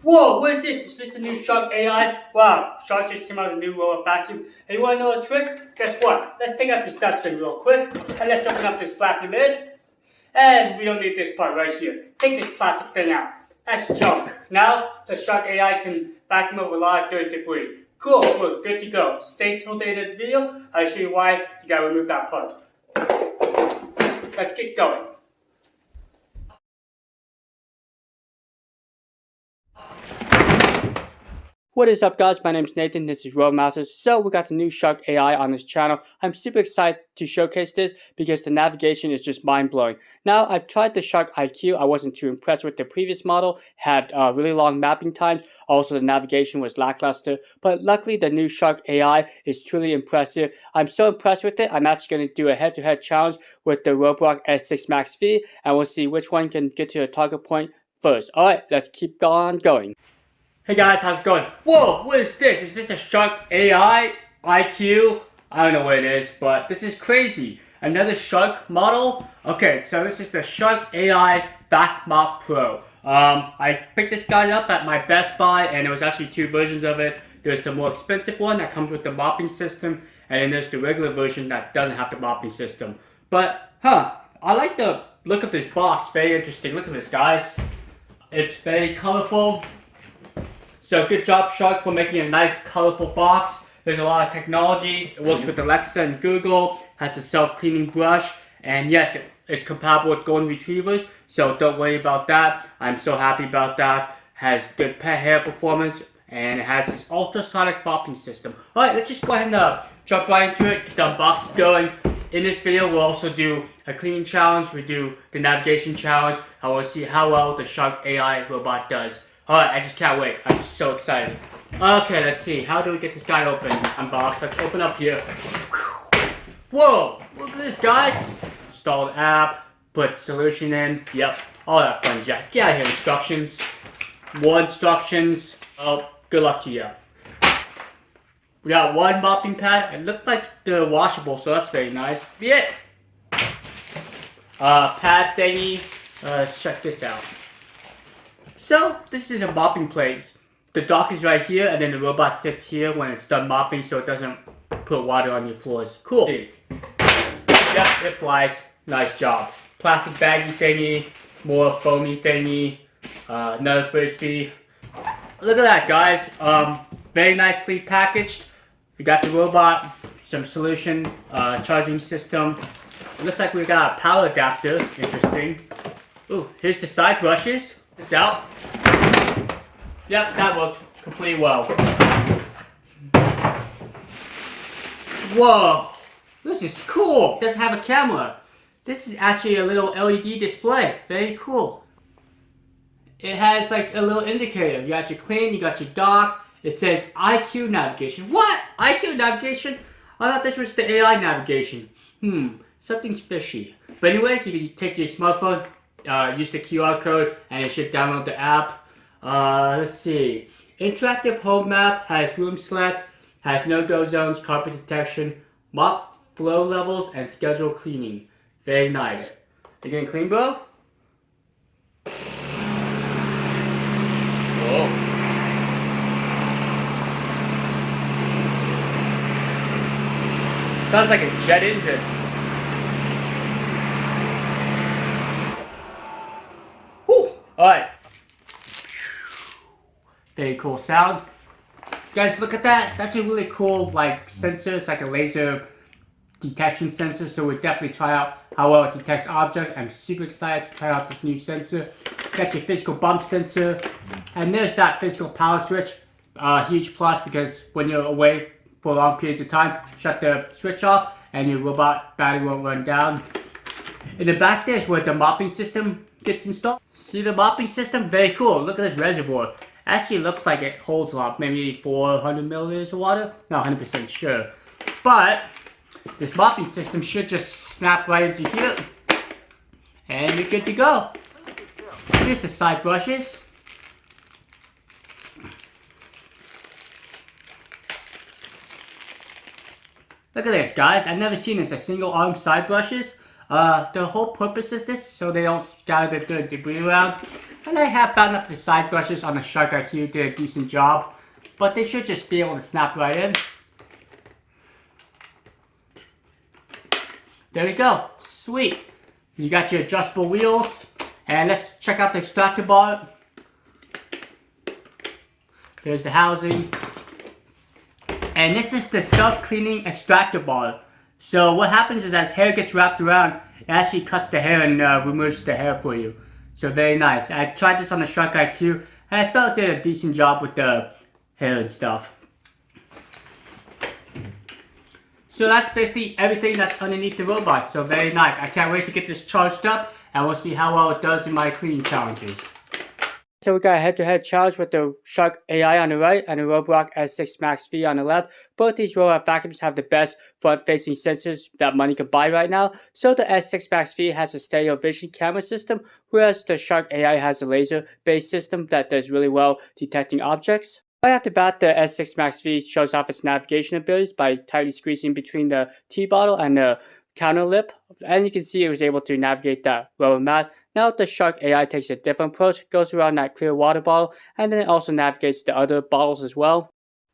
Whoa, what is this? Is this the new Shark AI? Wow, Shark just came out with a new robot vacuum. Hey, you wanna know a trick? Guess what? Let's take out this dustbin real quick, and let's open up this flappy lid. And we don't need this part right here. Take this plastic thing out. That's junk. Now, the Shark AI can vacuum up a lot of dirt debris. Cool, we're good to go. Stay till the end of the video. I'll show you why you gotta remove that part. Let's get going. What is up, guys? My name is Nathan. This is Roborock. So we got the new Shark AI on this channel. I'm super excited to showcase this because the navigation is just mind-blowing. Now, I've tried the Shark IQ. I wasn't too impressed with the previous model. Had really long mapping times. Also, the navigation was lackluster. But luckily, the new Shark AI is truly impressive. I'm so impressed with it. I'm actually going to do a head-to-head challenge with the Roborock S5 Max V, and we'll see which one can get to the target point first. All right, let's keep on going. Hey guys, how's it going? Whoa, what is this? Is this a Shark AI IQ? I don't know what it is, but this is crazy. Another Shark model? Okay, so this is the Shark AI VACMOP Pro. I picked this guy up at my Best Buy, and there was actually two versions of it. There's the more expensive one that comes with the mopping system, and then there's the regular version that doesn't have the mopping system. But, I like the look of this box. Very interesting. Look at this, guys. It's very colorful. So good job, Shark, for making a nice, colorful box. There's a lot of technologies. It works with Alexa and Google. Has a self-cleaning brush. And yes, it's compatible with golden retrievers. So don't worry about that. I'm so happy about that. Has good pet hair performance. And it has this ultrasonic mopping system. Alright, let's just go ahead and jump right into it. Get the unboxing going. In this video, we'll also do a cleaning challenge. We do the navigation challenge. I will see how well the Shark AI robot does. Alright, I just can't wait. I'm so excited. Okay, let's see. How do we get this guy open? Unbox. Let's open up here. Whoa! Look at this, guys. Install the app. Put solution in. Yep. All that fun jazz. Get out of here. Instructions. More instructions. Oh, good luck to you. We got one mopping pad. It looked like they're washable, so that's very nice. Be it. Pad thingy. Let's check this out. So, this is a mopping plate. The dock is right here, and then the robot sits here when it's done mopping so it doesn't put water on your floors. Cool. Yep, it flies. Nice job. Plastic baggy thingy, more foamy thingy, another frisbee. Look at that, guys. Very nicely packaged. We got the robot, some solution, charging system. It looks like we got a power adapter. Interesting. Ooh, here's the side brushes. This out. Yep, that worked completely well. Whoa, this is cool. It doesn't have a camera. This is actually a little LED display. Very cool. It has like a little indicator. You got your clean, you got your dock. It says IQ navigation. What? IQ navigation? I thought this was the AI navigation. Something's fishy. But anyways, you can take your smartphone, use the QR code, and it should download the app. Let's see. Interactive home map, has room select, has no-go zones, carpet detection, mop flow levels, and schedule cleaning. Very nice. You getting clean, bro? Whoa. Sounds like a jet engine. Alright. Very cool sound. Guys, look at that. That's a really cool sensor. It's like a laser detection sensor. So we'll definitely try out how well it detects objects. I'm super excited to try out this new sensor. Got your physical bump sensor. And there's that physical power switch. Huge plus because when you're away for long periods of time, shut the switch off and your robot battery won't run down. In the back there's where the mopping system gets installed. See the mopping system? Very cool. Look at this reservoir. Actually looks like it holds a lot, maybe 400 milliliters of water. Not 100% sure. But this mopping system should just snap right into here. And you're good to go. Here's the side brushes. Look at this, guys. I've never seen this. A single arm side brushes. The whole purpose is this so they don't scatter the debris around. And I have found that the side brushes on the Shark IQ did a decent job, but they should just be able to snap right in. There we go. Sweet. You got your adjustable wheels. And let's check out the extractor bar. There's the housing. And this is the self-cleaning extractor bar. So what happens is as hair gets wrapped around, it actually cuts the hair and removes the hair for you. So very nice. I tried this on the Shark IQ and I felt it did a decent job with the hair and stuff. So that's basically everything that's underneath the robot. So very nice. I can't wait to get this charged up and we'll see how well it does in my cleaning challenges. So we got a head-to-head challenge with the Shark AI on the right and the Roborock S5 Max V on the left. Both these robot vacuums have the best front-facing sensors that money can buy right now. So the S5 Max V has a stereo vision camera system, whereas the Shark AI has a laser-based system that does really well detecting objects. Right off the bat, the S6 Max V shows off its navigation abilities by tightly squeezing between the tea bottle and the counter lip. And you can see it was able to navigate that rubber mat. Now the Shark AI takes a different approach, goes around that clear water bottle, and then it also navigates the other bottles as well.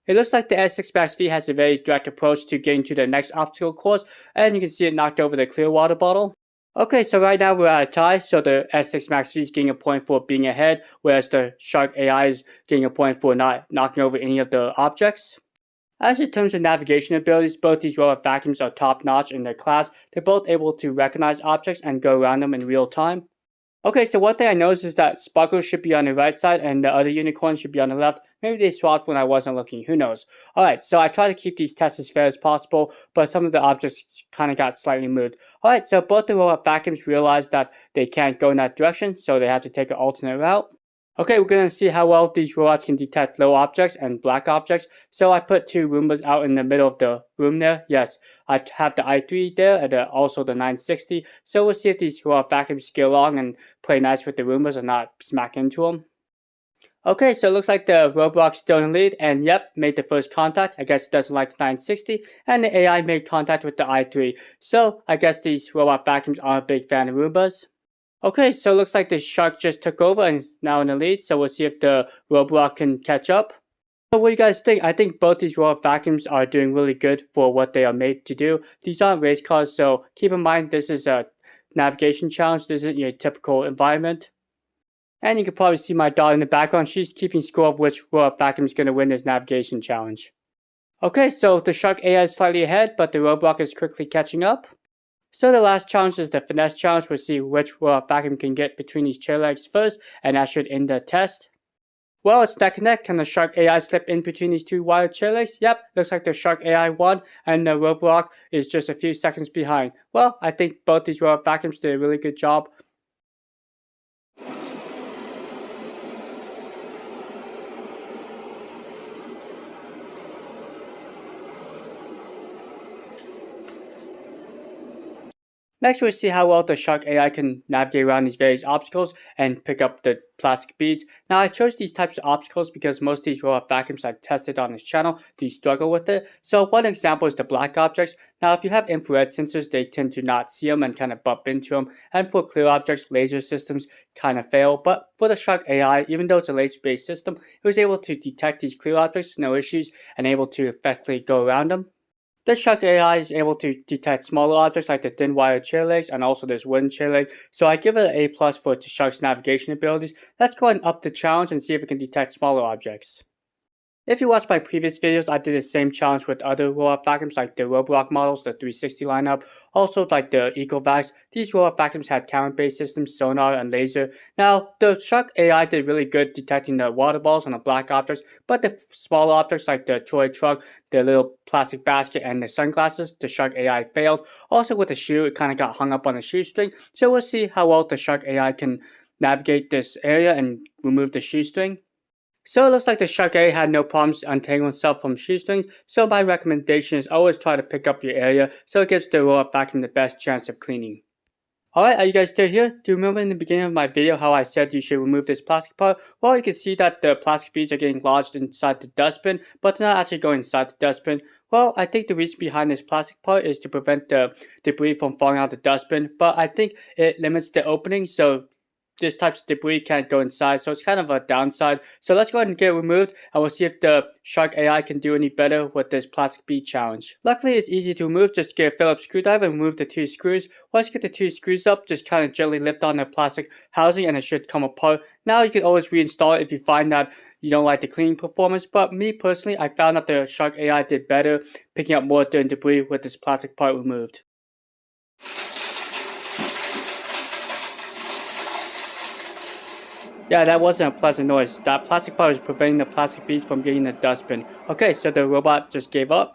It looks like the S6 Max V has a very direct approach to getting to the next obstacle course, and you can see it knocked over the clear water bottle. Okay, so right now we're at a tie, so the S6 Max V is getting a point for being ahead, whereas the Shark AI is getting a point for not knocking over any of the objects. As in terms of navigation abilities, both these robot vacuums are top-notch in their class. They're both able to recognize objects and go around them in real time. Okay, so one thing I noticed is that Sparkle should be on the right side and the other unicorn should be on the left. Maybe they swapped when I wasn't looking, who knows. Alright, so I try to keep these tests as fair as possible, but some of the objects kind of got slightly moved. Alright, so both the robot vacuums realized that they can't go in that direction, so they have to take an alternate route. Okay, we're going to see how well these robots can detect low objects and black objects. So I put two Roombas out in the middle of the room there. Yes, I have the i3 there and also the 960. So we'll see if these robot vacuums get along and play nice with the Roombas and not smack into them. Okay, so it looks like the Roborock's still in the lead and yep, made the first contact. I guess it doesn't like the 960 and the AI made contact with the i3. So I guess these robot vacuums aren't a big fan of Roombas. Okay, so it looks like the Shark just took over and is now in the lead, so we'll see if the Roborock can catch up. So what do you guys think? I think both these robot vacuums are doing really good for what they are made to do. These aren't race cars, so keep in mind this is a navigation challenge. This isn't your typical environment. And you can probably see my daughter in the background. She's keeping score of which robot vacuum is going to win this navigation challenge. Okay, so the Shark AI is slightly ahead, but the Roborock is quickly catching up. So the last challenge is the finesse challenge. We'll see which robot vacuum can get between these chair legs first, and that should end the test. Well, it's neck and neck. Can the Shark AI slip in between these two wired chair legs? Yep, looks like the Shark AI won, and the Roborock is just a few seconds behind. Well, I think both these robot vacuums did a really good job. Next, we'll see how well the Shark AI can navigate around these various obstacles and pick up the plastic beads. Now, I chose these types of obstacles because most of these robot vacuums I've tested on this channel do struggle with it. So one example is the black objects. Now, if you have infrared sensors, they tend to not see them and kind of bump into them. And for clear objects, laser systems kind of fail. But for the Shark AI, even though it's a laser-based system, it was able to detect these clear objects, no issues, and able to effectively go around them. This Shark AI is able to detect smaller objects like the thin wire chair legs and also this wooden chair leg. So I give it an A+ for the Shark's navigation abilities. Let's go ahead and up the challenge and see if it can detect smaller objects. If you watched my previous videos, I did the same challenge with other robot vacuums like the Roborock models, the 360 lineup, also like the EcoVacs. These robot vacuums had camera-based systems, sonar, and laser. Now, the Shark AI did really good detecting the water balls and the black objects, but the smaller objects like the toy truck, the little plastic basket, and the sunglasses, the Shark AI failed. Also with the shoe, it kind of got hung up on the shoestring, so we'll see how well the Shark AI can navigate this area and remove the shoestring. So it looks like the Shark AI had no problems untangling itself from shoestrings, so my recommendation is always try to pick up your area so it gives the robot vacuum the best chance of cleaning. Alright, are you guys still here? Do you remember in the beginning of my video how I said you should remove this plastic part? Well, you can see that the plastic beads are getting lodged inside the dustbin, but they're not actually going inside the dustbin. Well, I think the reason behind this plastic part is to prevent the debris from falling out of the dustbin, but I think it limits the opening, so this type of debris can't go inside, so it's kind of a downside. So let's go ahead and get it removed, and we'll see if the Shark AI can do any better with this plastic bead challenge. Luckily, it's easy to remove. Just get a Phillips screwdriver and remove the 2 screws. Once you get the 2 screws up, just kind of gently lift on the plastic housing and it should come apart. Now you can always reinstall it if you find that you don't like the cleaning performance, but me personally, I found that the Shark AI did better picking up more dirt and debris with this plastic part removed. Yeah, that wasn't a pleasant noise. That plastic part was preventing the plastic beads from getting in the dustbin. Okay, so the robot just gave up.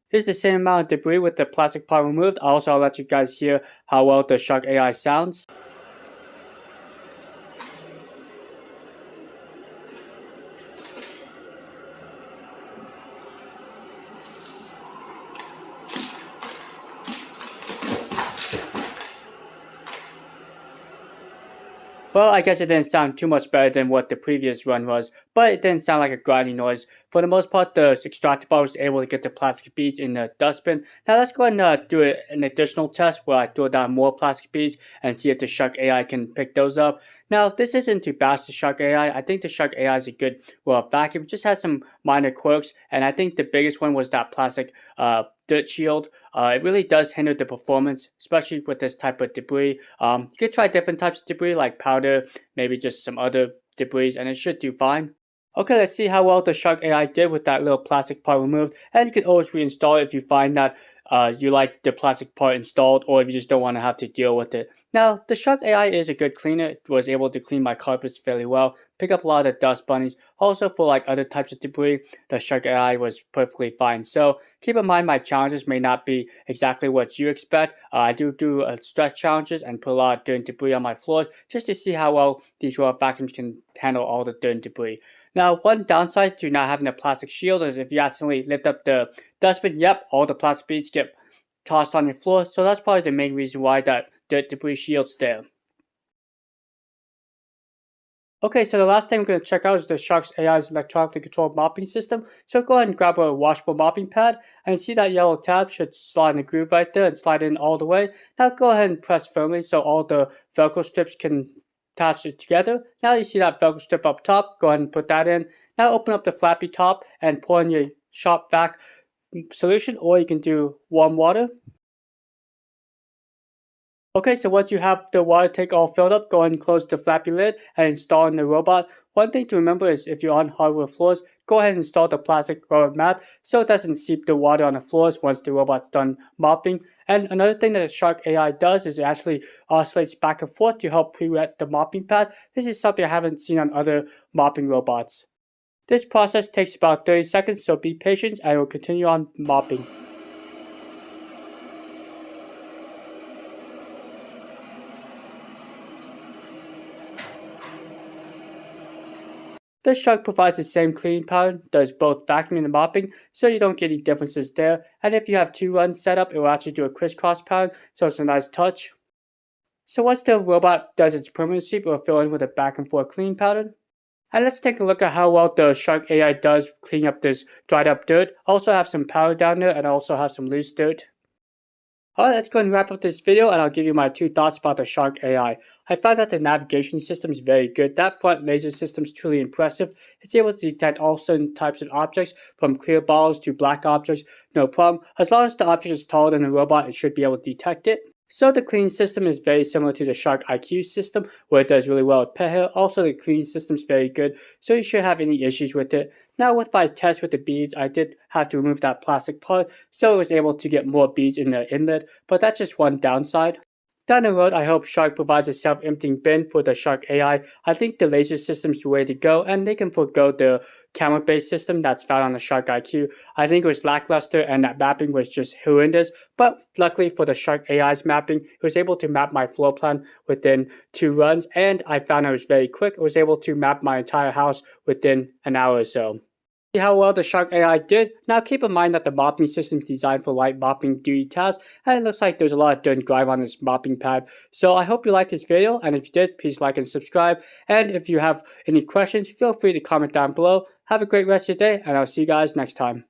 Here's the same amount of debris with the plastic part removed. Also, I'll let you guys hear how well the Shark AI sounds. Well, I guess it didn't sound too much better than what the previous run was, but it didn't sound like a grinding noise. For the most part, the extractor bar was able to get the plastic beads in the dustbin. Now let's go ahead and do an additional test where I throw down more plastic beads and see if the Shark AI can pick those up. Now, this isn't to bash the Shark AI. I think the Shark AI is a good vacuum. It just has some minor quirks, and I think the biggest one was that plastic dirt shield. It really does hinder the performance, especially with this type of debris. You could try different types of debris like powder, maybe just some other debris, and it should do fine. Okay, let's see how well the Shark AI did with that little plastic part removed. And you can always reinstall it if you find that you like the plastic part installed, or if you just don't want to have to deal with it. Now, the Shark AI is a good cleaner. It was able to clean my carpets fairly well, pick up a lot of the dust bunnies. Also, for like other types of debris, the Shark AI was perfectly fine. So keep in mind my challenges may not be exactly what you expect. I do stress challenges and put a lot of dirt and debris on my floors just to see how well these robot vacuums can handle all the dirt and debris. Now, one downside to not having a plastic shield is if you accidentally lift up the dustbin, yep, all the plastic beads get tossed on your floor. So that's probably the main reason why that dirt debris shield's there. Okay, so the last thing we're going to check out is the Shark AI's electronically controlled mopping system. So go ahead and grab a washable mopping pad, and you see that yellow tab should slide in the groove right there and slide in all the way. Now go ahead and press firmly so all the Velcro strips can attach it together. Now you see that Velcro strip up top, go ahead and put that in. Now open up the flappy top and pour in your Shop Vac solution, or you can do warm water. Okay, so once you have the water tank all filled up, go ahead and close the flappy lid and install in the robot. One thing to remember is if you're on hardwood floors, go ahead and install the plastic rubber mat so it doesn't seep the water on the floors once the robot's done mopping. And another thing that the Shark AI does is it actually oscillates back and forth to help pre-wet the mopping pad. This is something I haven't seen on other mopping robots. This process takes about 30 seconds, so be patient and we'll continue on mopping. This Shark provides the same cleaning pattern, does both vacuuming and mopping, so you don't get any differences there. And if you have 2 runs set up, it will actually do a crisscross pattern, so it's a nice touch. So once the robot does its permanent sweep, it will fill in with a back and forth cleaning pattern. And let's take a look at how well the Shark AI does clean up this dried up dirt. I also have some powder down there and I also have some loose dirt. Alright, let's go and wrap up this video and I'll give you my 2 thoughts about the Shark AI. I found that the navigation system is very good. That front laser system is truly impressive. It's able to detect all certain types of objects, from clear bottles to black objects, no problem. As long as the object is taller than the robot, it should be able to detect it. So the cleaning system is very similar to the Shark IQ system, where it does really well with pet hair. Also, the cleaning system is very good, so you shouldn't have any issues with it. Now, with my test with the beads, I did have to remove that plastic part, so it was able to get more beads in the inlet, but that's just one downside. Down the road, I hope Shark provides a self-emptying bin for the Shark AI. I think the laser system is the way to go, and they can forego the camera-based system that's found on the Shark IQ. I think it was lackluster, and that mapping was just horrendous, but luckily for the Shark AI's mapping, it was able to map my floor plan within 2 runs, and I found it was very quick. It was able to map my entire house within an hour or so. see how well the Shark AI did. Now keep in mind that the mopping system is designed for light mopping duty tasks, and it looks like there's a lot of dirt and grime on this mopping pad. So I hope you liked this video, and if you did, please like and subscribe. And if you have any questions, feel free to comment down below. Have a great rest of your day, and I'll see you guys next time.